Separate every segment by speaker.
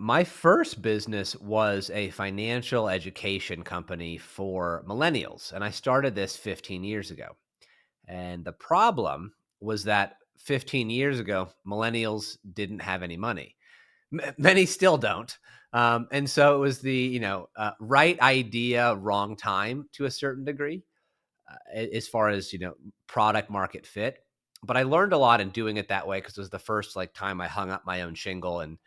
Speaker 1: My first business was a financial education company for millennials, and I started this 15 years ago. And the problem was that 15 years ago, millennials didn't have any money. Many still don't. And so it was the right idea, wrong time to a certain degree, as far as product market fit. But I learned a lot in doing it that way because it was the first like time I hung up my own shingle and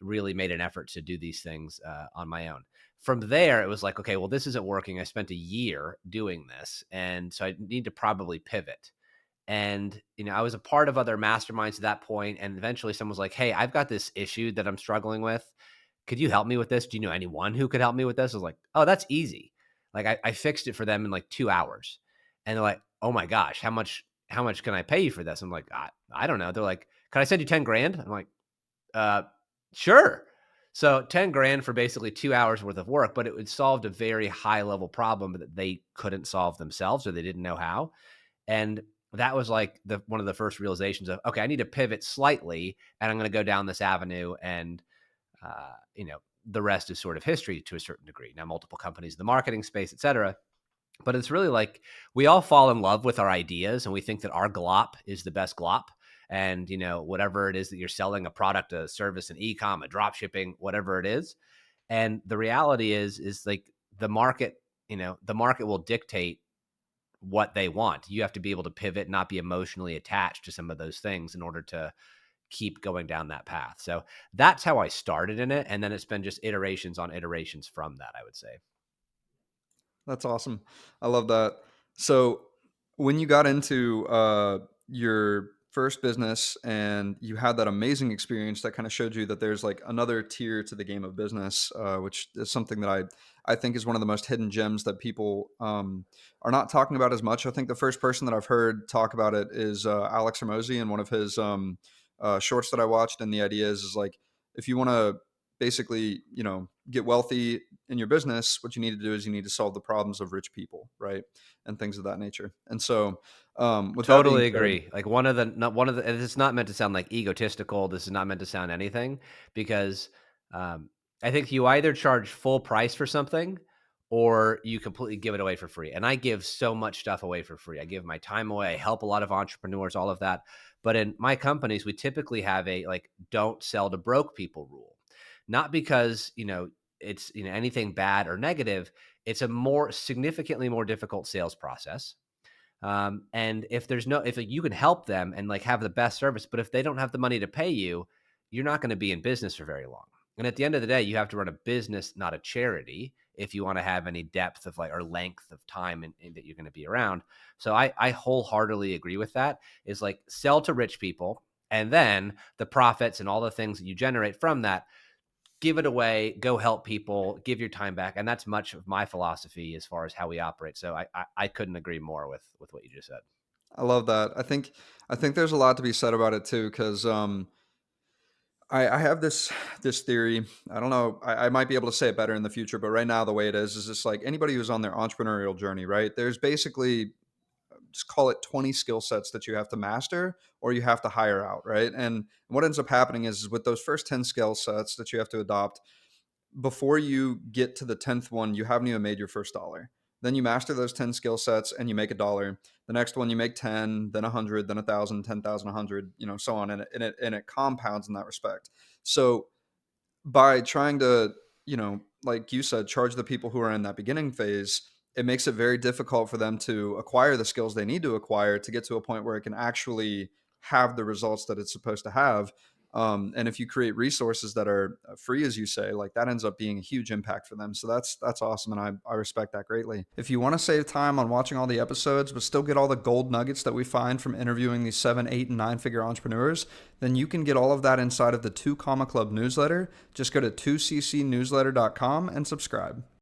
Speaker 1: really made an effort to do these things on my own. From there, it was like, okay, well, this isn't working. I spent a year doing this, and so I need to probably pivot. And I was a part of other masterminds at that point, and eventually, someone was like, "Hey, I've got this issue that I'm struggling with. Could you help me with this? Do you know anyone who could help me with this?" I was like, "Oh, that's easy." Like I fixed it for them in like 2 hours, and they're like, "Oh my gosh, how much can I pay you for this?" I'm like, I don't know. They're like, "Can I send you 10 grand?" I'm like, uh, sure. So 10 grand for basically 2 hours worth of work, but it would solved a very high level problem that they couldn't solve themselves or they didn't know how. And that was like one of the first realizations of, okay, I need to pivot slightly and I'm going to go down this avenue. And, uh, you know, the rest is sort of history to a certain degree. Now, multiple companies in the marketing space, et cetera. But it's really like we all fall in love with our ideas and we think that our glop is the best glop. And, whatever it is that you're selling, a product, a service, an e-com, a drop shipping, whatever it is. And the reality is like the market will dictate what they want. You have to be able to pivot, not be emotionally attached to some of those things in order to keep going down that path. So that's how I started in it. And then it's been just iterations on iterations from that, I would say.
Speaker 2: That's awesome. I love that. So, when you got into your first business and you had that amazing experience that kind of showed you that there's like another tier to the game of business, which is something that I think is one of the most hidden gems that people are not talking about as much. I think the first person that I've heard talk about it is Alex Hermosi in one of his shorts that I watched. And the idea is like, if you want to basically, get wealthy in your business, what you need to do is you need to solve the problems of rich people, right? And things of that nature. And so, with that being
Speaker 1: Totally
Speaker 2: said,
Speaker 1: agree. Like one of the not one of the and it's not meant to sound like egotistical. This is not meant to sound anything because um, I think you either charge full price for something or you completely give it away for free. And I give so much stuff away for free. I give my time away. I help a lot of entrepreneurs, all of that. But in my companies, we typically have a like don't sell to broke people rule. Not because, it's anything bad or negative. It's a more significantly more difficult sales process, and if you can help them and like have the best service, but if they don't have the money to pay you, you're not going to be in business for very long. And at the end of the day, you have to run a business, not a charity, if you want to have any depth of like or length of time that you're going to be around. So I wholeheartedly agree with that. Is like sell to rich people, and then the profits and all the things that you generate from that, give it away, go help people, give your time back. And that's much of my philosophy as far as how we operate. So I couldn't agree more with what you just said.
Speaker 2: I love that. I think there's a lot to be said about it too, because I have this theory. I don't know. I might be able to say it better in the future, but right now the way it is just like anybody who's on their entrepreneurial journey, right? There's basically just call it 20 skill sets that you have to master or you have to hire out, right? And what ends up happening is with those first 10 skill sets that you have to adopt, before you get to the 10th one, you haven't even made your first dollar. Then you master those 10 skill sets and you make a dollar. The next one you make 10, then 100, then 1,000, 10,000, 100, so on. And it compounds in that respect. So by trying to, like you said, charge the people who are in that beginning phase, it makes it very difficult for them to acquire the skills they need to acquire to get to a point where it can actually have the results that it's supposed to have. And if you create resources that are free, as you say, like that ends up being a huge impact for them. So that's awesome, and I respect that greatly. If you want to save time on watching all the episodes, but still get all the gold nuggets that we find from interviewing these 7, 8, and 9 figure entrepreneurs, then you can get all of that inside of the 2 Comma Club newsletter. Just go to 2ccnewsletter.com and subscribe.